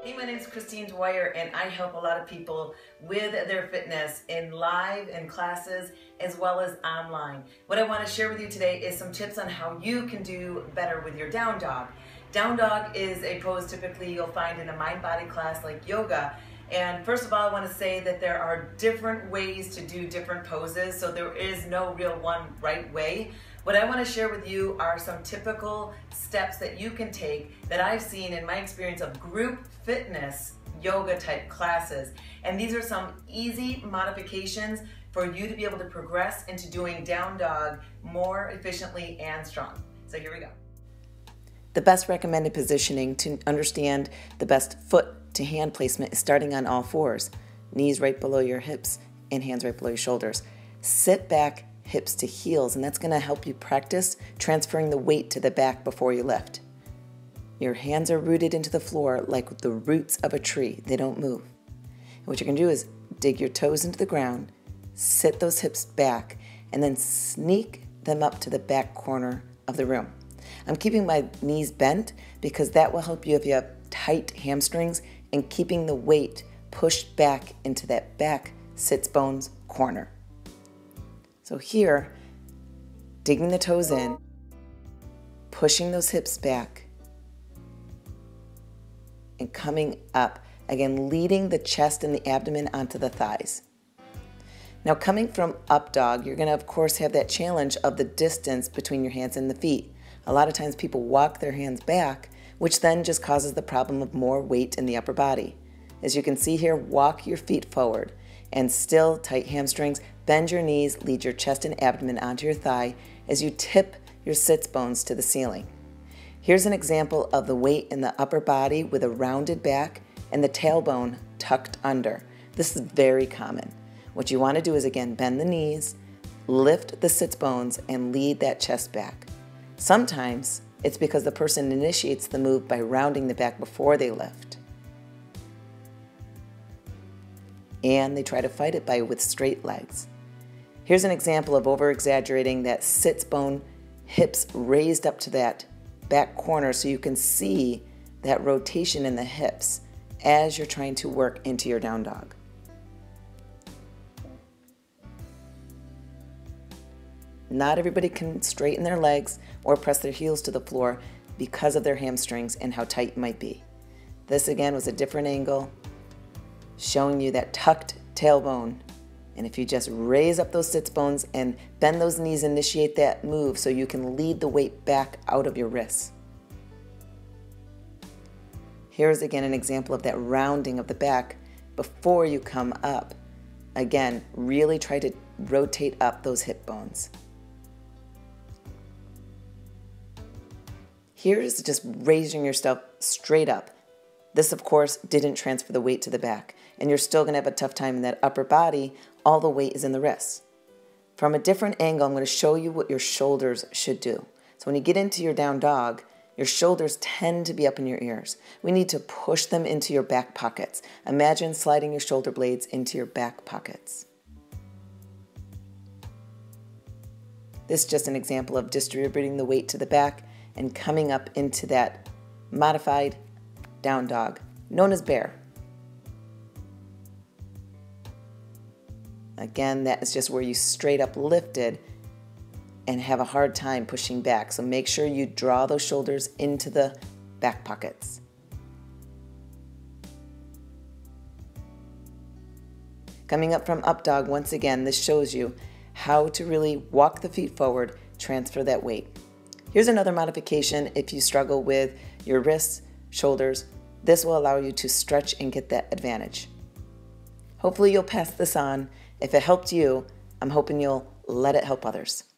Hey, my name is Christine Dwyer, and I help a lot of people with their fitness in live and classes as well as online. What I want to share with you today is some tips on how you can do better with your down dog. Down dog is a pose typically you'll find in a mind-body class like yoga. And first of all, I want to say that there are different ways to do different poses, so there is no real one right way. What I want to share with you are some typical steps that you can take that I've seen in my experience of group fitness yoga type classes. And these are some easy modifications for you to be able to progress into doing down dog more efficiently and strong. So here we go. The best recommended positioning to understand the best foot to hand placement is starting on all fours. Knees right below your hips and hands right below your shoulders. Sit back, hips to heels, and that's going to help you practice transferring the weight to the back before you lift. Your hands are rooted into the floor like the roots of a tree. They don't move. And what you're going to do is dig your toes into the ground, sit those hips back, and then sneak them up to the back corner of the room. I'm keeping my knees bent because that will help you if you have tight hamstrings and keeping the weight pushed back into that back sits bones corner. So here, digging the toes in, pushing those hips back, and coming up. Again, leading the chest and the abdomen onto the thighs. Now coming from up dog, you're gonna of course have that challenge of the distance between your hands and the feet. A lot of times people walk their hands back, which then just causes the problem of more weight in the upper body. As you can see here, walk your feet forward and still tight hamstrings, bend your knees, lead your chest and abdomen onto your thigh as you tip your sits bones to the ceiling. Here's an example of the weight in the upper body with a rounded back and the tailbone tucked under. This is very common. What you want to do is again, bend the knees, lift the sits bones, and lead that chest back. Sometimes it's because the person initiates the move by rounding the back before they lift. And they try to fight it with straight legs. Here's an example of over-exaggerating that sits bone, hips raised up to that back corner so you can see that rotation in the hips as you're trying to work into your down dog. Not everybody can straighten their legs or press their heels to the floor because of their hamstrings and how tight it might be. This again was a different angle, showing you that tucked tailbone. And if you just raise up those sits bones and bend those knees, initiate that move so you can lead the weight back out of your wrists. Here's again an example of that rounding of the back before you come up. Again, really try to rotate up those hip bones. Here's just raising yourself straight up. This, of course, didn't transfer the weight to the back, and you're still going to have a tough time in that upper body. All the weight is in the wrists. From a different angle, I'm going to show you what your shoulders should do. So when you get into your down dog, your shoulders tend to be up in your ears. We need to push them into your back pockets. Imagine sliding your shoulder blades into your back pockets. This is just an example of distributing the weight to the back and coming up into that modified down dog, known as bear. Again, that is just where you straight up lifted and have a hard time pushing back. So make sure you draw those shoulders into the back pockets. Coming up from up dog, once again, this shows you how to really walk the feet forward, transfer that weight. Here's another modification if you struggle with your wrists, shoulders. This will allow you to stretch and get that advantage. Hopefully you'll pass this on. If it helped you, I'm hoping you'll let it help others.